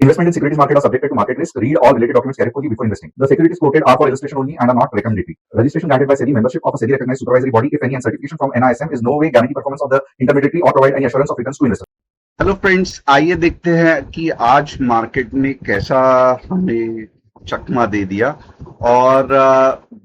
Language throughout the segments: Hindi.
Investment in securities market are subjected to market risk. Read all related documents carefully before investing. The securities quoted are for illustration only and are not recommendatory. Registration granted by SEBI, membership of a SEBI recognized supervisory body, if any, and certification from NISM is no way guarantee performance of the intermediary or provide any assurance of returns to investors. Hello friends, आइए देखते हैं कि आज मार्केट ने कैसा हमें चकमा दे दिया। और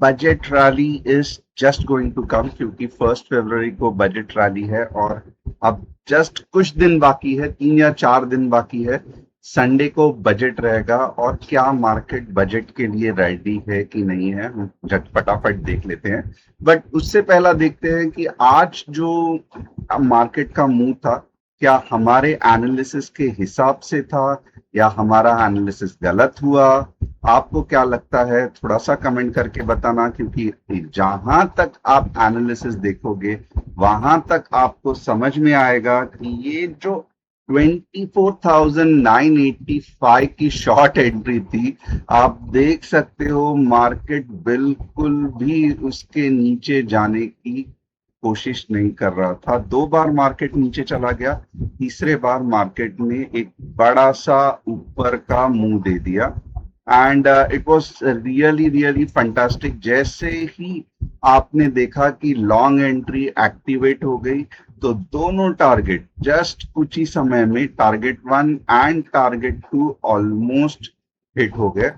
budget rally is just going to come, क्योंकि 1 फरवरी को बजट रैली है और अब जस्ट कुछ दिन बाकी है, 3 या 4 दिन बाकी है। संडे को बजट रहेगा और क्या मार्केट बजट के लिए रेडी है कि नहीं है, हम फटाफट देख लेते हैं। बट उससे पहला देखते हैं कि आज जो मार्केट का मूव था, क्या हमारे एनालिसिस के हिसाब से था या हमारा एनालिसिस गलत हुआ। आपको क्या लगता है, थोड़ा सा कमेंट करके बताना, क्योंकि जहां तक आप एनालिसिस देखोगे वहां तक आपको समझ में आएगा कि ये जो 24,985 की शॉर्ट एंट्री थी, आप देख सकते हो मार्केट बिल्कुल भी उसके नीचे जाने की कोशिश नहीं कर रहा था। 2 बार मार्केट नीचे चला गया, तीसरे बार मार्केट ने एक बड़ा सा ऊपर का मुंह दे दिया and it was really fantastic. जैसे ही आपने देखा कि लॉन्ग एंट्री एक्टिवेट हो गई तो दोनों टारगेट जस्ट कुछ ही समय में, target 1 and target 2 almost hit हो गए।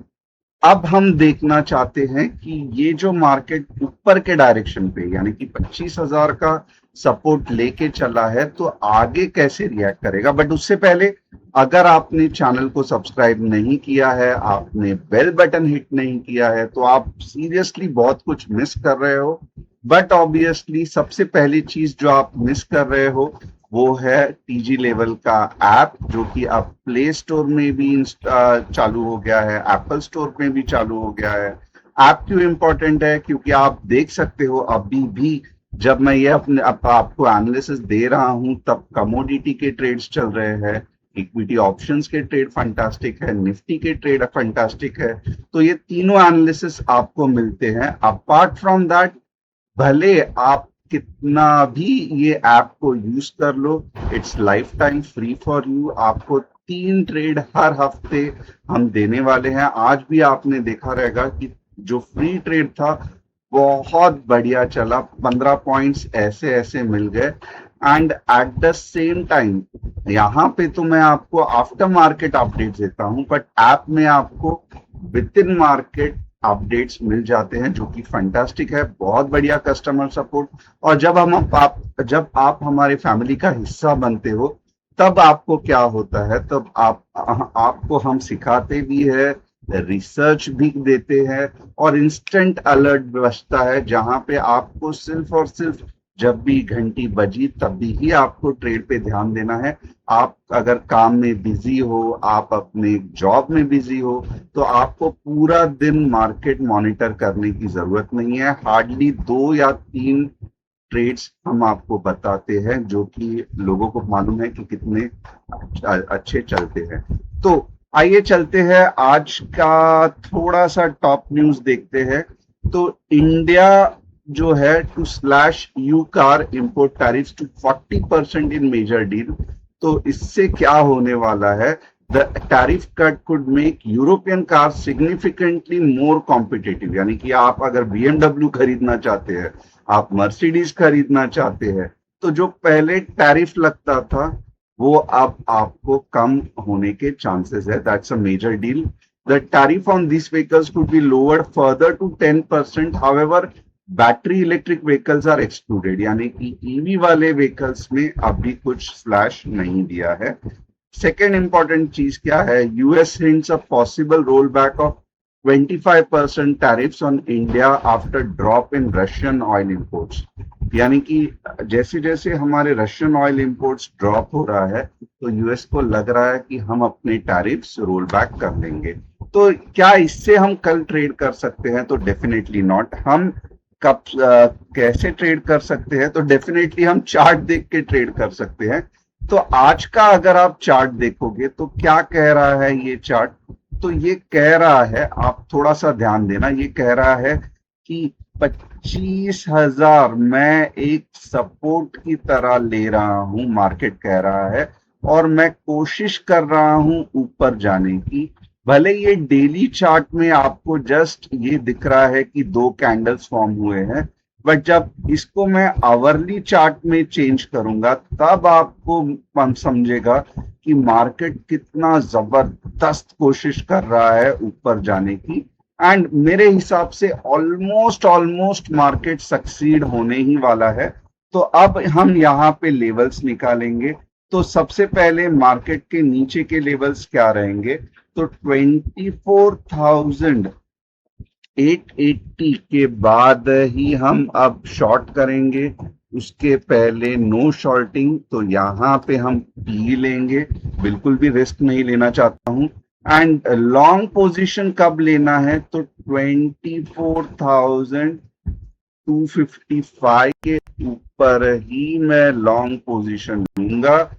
अब हम देखना चाहते हैं कि ये जो मार्केट ऊपर के डायरेक्शन पे, यानी कि 25,000 का सपोर्ट लेके चला है, तो आगे कैसे रिएक्ट करेगा। बट उससे पहले, अगर आपने चैनल को सब्सक्राइब नहीं किया है, आपने बेल बटन हिट नहीं किया है, तो आप सीरियसली बहुत कुछ मिस कर रहे हो। बट ऑब्वियसली सबसे पहली चीज जो आप मिस कर रहे हो वो है टीजी लेवल का ऐप, जो कि अब प्ले स्टोर में भी चालू हो गया है, एप्पल स्टोर में भी चालू हो गया है। ऐप क्यों इंपॉर्टेंट है, क्योंकि आप देख सकते हो अभी भी जब मैं ये अपने आपको एनालिसिस दे रहा हूं, तब कमोडिटी के ट्रेड्स चल रहे हैं, इक्विटी ऑप्शंस के ट्रेड फंटास्टिक है, निफ्टी के ट्रेड फंटास्टिक है। तो ये तीनों एनालिसिस आपको मिलते हैं। अपार्ट फ्रॉम दैट, भले आप कितना भी ये ऐप को यूज कर लो, it's lifetime free for you. आपको 3 ट्रेड हर हफ्ते हम देने वाले हैं। आज भी आपने देखा रहेगा कि जो फ्री ट्रेड था बहुत बढ़िया चला, 15 पॉइंट्स ऐसे ऐसे मिल गए। And at the same time यहाँ पे तो मैं आपको आफ्टर मार्केट अपडेट देता हूं, बट ऐप में आपको विद इन मार्केट अपडेट्स मिल जाते हैं, जो कि फैंटास्टिक है। बहुत बढ़िया कस्टमर सपोर्ट। और जब आप हमारे फैमिली का हिस्सा बनते हो, तब आपको क्या होता है, तब आपको हम सिखाते भी है, रिसर्च भी देते हैं और इंस्टेंट अलर्ट बजता है, जहां पे आपको सिर्फ और सिर्फ जब भी घंटी बजी तभी ही आपको ट्रेड पे ध्यान देना है। आप अगर काम में बिजी हो, आप अपने जॉब में बिजी हो, तो आपको पूरा दिन मार्केट मॉनिटर करने की जरूरत नहीं है। हार्डली 2 या 3 ट्रेड्स हम आपको बताते हैं, जो कि लोगों को मालूम है कि कितने अच्छे चलते हैं। तो आइए चलते हैं, आज का थोड़ा सा टॉप न्यूज देखते हैं। तो इंडिया जो है to slash EU car import tariffs to 40% in major deal. तो इससे क्या होने वाला है, the tariff cut could make European car significantly more competitive. यानी कि आप अगर BMW खरीदना चाहते हैं, आप मर्सिडीज खरीदना चाहते हैं, तो जो पहले टैरिफ लगता था वो अब आपको कम होने के चांसेस है। That's a major deal. The tariff on this vehicles could be lowered further to 10%। However, battery electric vehicles are excluded, यानी कि ईवी वाले व्हीकल्स में अभी कुछ स्लैश नहीं दिया है। सेकेंड इंपॉर्टेंट चीज क्या है, US hints a possible roll back of 25% tariffs on India after drop in Russian oil imports. यानी कि जैसे जैसे हमारे रशियन ऑयल इंपोर्ट्स ड्रॉप हो रहा है, तो यूएस को लग रहा है कि हम अपने टैरिफ्स रोल बैक कर लेंगे। तो क्या इससे हम कल ट्रेड कर सकते हैं? तो डेफिनेटली नॉट। हम कब कैसे ट्रेड कर सकते हैं? तो डेफिनेटली हम चार्ट देख के ट्रेड कर सकते हैं। तो आज का अगर आप चार्ट देखोगे तो क्या कह रहा है ये चार्ट, तो ये कह रहा है, आप थोड़ा सा ध्यान देना, ये कह रहा है कि 25,000 मैं एक सपोर्ट की तरह ले रहा हूं, मार्केट कह रहा है। और मैं कोशिश कर रहा हूं ऊपर जाने की। भले ये डेली चार्ट में आपको जस्ट ये दिख रहा है कि 2 कैंडल्स फॉर्म हुए हैं, बट जब इसको मैं आवरली चार्ट में चेंज करूंगा तब आपको समझेगा कि मार्केट कितना जबरदस्त कोशिश कर रहा है ऊपर जाने की। एंड मेरे हिसाब से ऑलमोस्ट मार्केट सक्सीड होने ही वाला है। तो अब हम यहाँ पे लेवल्स निकालेंगे। तो सबसे पहले मार्केट के नीचे के लेवल्स क्या रहेंगे? तो 24,880 के बाद ही हम अब शॉर्ट करेंगे। उसके पहले नो शॉर्टिंग, तो यहाँ पे हम पी लेंगे, बिल्कुल भी रिस्क नहीं लेना चाहता हूं। एंड लॉन्ग पोजीशन कब लेना है? तो 24,255 के ऊपर ही मैं लॉन्ग पोजीशन लूंगा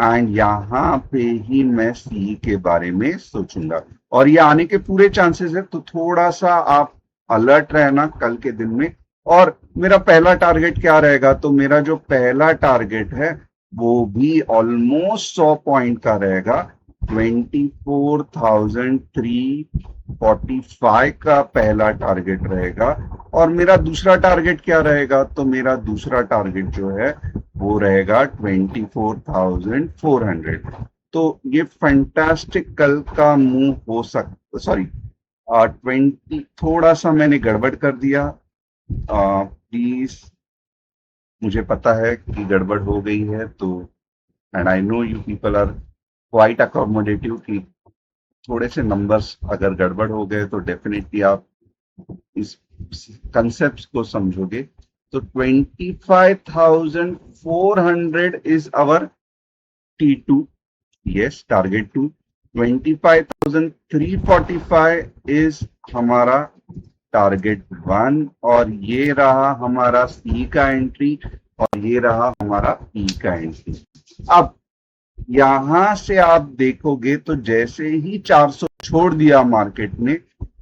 एंड यहाँ पे ही मैं सी के बारे में सोचूंगा और ये आने के पूरे चांसेस है। तो थोड़ा सा आप अलर्ट रहना कल के दिन में। और मेरा पहला टारगेट क्या रहेगा? तो मेरा जो पहला टारगेट है वो भी ऑलमोस्ट 100 पॉइंट का रहेगा। 24,345 का पहला टारगेट रहेगा। और मेरा दूसरा टारगेट क्या रहेगा? तो मेरा दूसरा टारगेट जो है वो रहेगा 24,400। तो ये फैंटास्टिक कल का मूव हो सकता, सॉरी 20, थोड़ा सा मैंने गड़बड़ कर दिया, प्लीज मुझे पता है कि गड़बड़ हो गई है। तो and I know you people are quite accommodative कि थोड़े से नंबर्स अगर गड़बड़ हो गए तो डेफिनेटली आप इस कंसेप्ट को समझोगे। तो 25,400 is our T2, yes target 2। 25,345 is हमारा टारगेट 1 और ये रहा हमारा सी का एंट्री और ये रहा हमारा ई का एंट्री। अब यहां से आप देखोगे तो जैसे ही 400 छोड़ दिया मार्केट ने,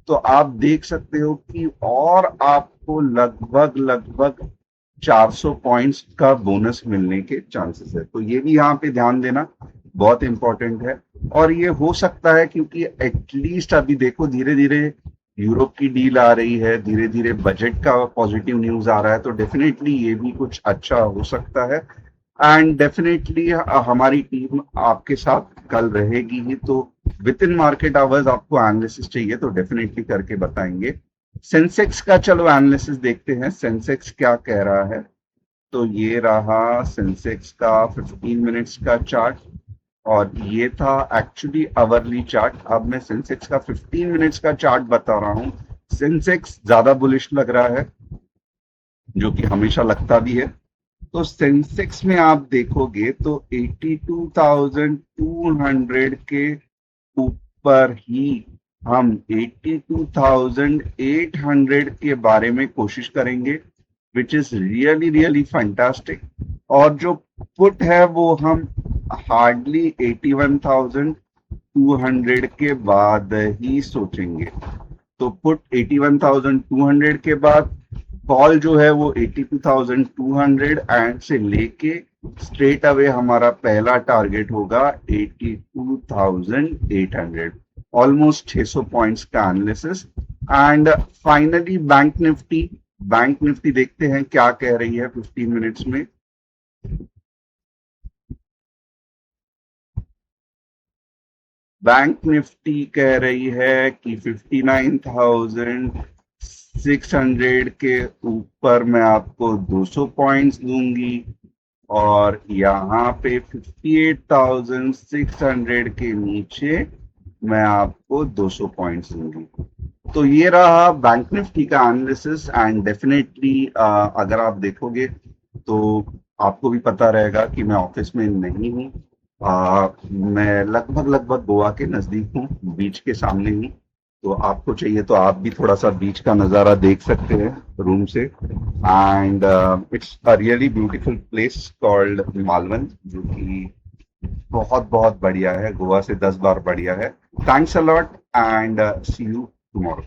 तो आप देख सकते हो कि और आपको लगभग 400 पॉइंट्स का बोनस मिलने के चांसेस है। तो ये भी यहाँ पे ध्यान देना बहुत इंपॉर्टेंट है। और ये हो सकता है क्योंकि एटलीस्ट अभी देखो धीरे धीरे यूरोप की डील आ रही है, धीरे धीरे बजट का पॉजिटिव न्यूज आ रहा है, तो डेफिनेटली ये भी कुछ अच्छा हो सकता है। एंड डेफिनेटली हमारी टीम आपके साथ कल रहेगी ही। तो विद इन मार्केट आवर्स आपको एनालिसिस चाहिए तो डेफिनेटली करके बताएंगे। सेंसेक्स का चलो एनालिसिस देखते हैं, सेंसेक्स क्या कह रहा है। तो ये रहा सेंसेक्स का 15 मिनट्स का चार्ट और ये था एक्चुअली आवरली चार्ट। अब मैं सेंसेक्स का 15 मिनट्स का चार्ट बता रहा हूं। सेंसेक्स ज्यादा बुलिश लग रहा है, जो कि हमेशा लगता भी है। तो सेंसेक्स में आप देखोगे तो 82,200 के ऊपर ही हम 82,800 के बारे में कोशिश करेंगे, विच इज रियली फैंटास्टिक। और जो पुट है वो हम हार्डली 81,200 के बाद ही सोचेंगे। तो पुट 81,200 के बाद, कॉल जो है वो 82,200 एंड से लेके स्ट्रेट अवे हमारा पहला टारगेट होगा 82,800, ऑलमोस्ट 600 पॉइंट्स का analysis. And finally bank Nifty देखते हैं क्या कह रही है 15 मिनट्स में। बैंक निफ्टी कह रही है कि 59,600 के ऊपर मैं आपको 200 पॉइंट्स दूंगी और यहाँ पे 58,600 के नीचे मैं आपको 200 पॉइंट्स दूंगी। तो ये रहा बैंक निफ्टी का एनालिसिस। एंड डेफिनेटली अगर आप देखोगे तो आपको भी पता रहेगा कि मैं ऑफिस में नहीं हूँ, मैं लगभग गोवा के नजदीक हूँ, बीच के सामने ही। तो आपको चाहिए तो आप भी थोड़ा सा बीच का नज़ारा देख सकते हैं रूम से। And it's a really beautiful place called Malvan, जो कि बहुत बढ़िया है, गोवा से 10 बार बढ़िया है। Thanks a lot and see you tomorrow.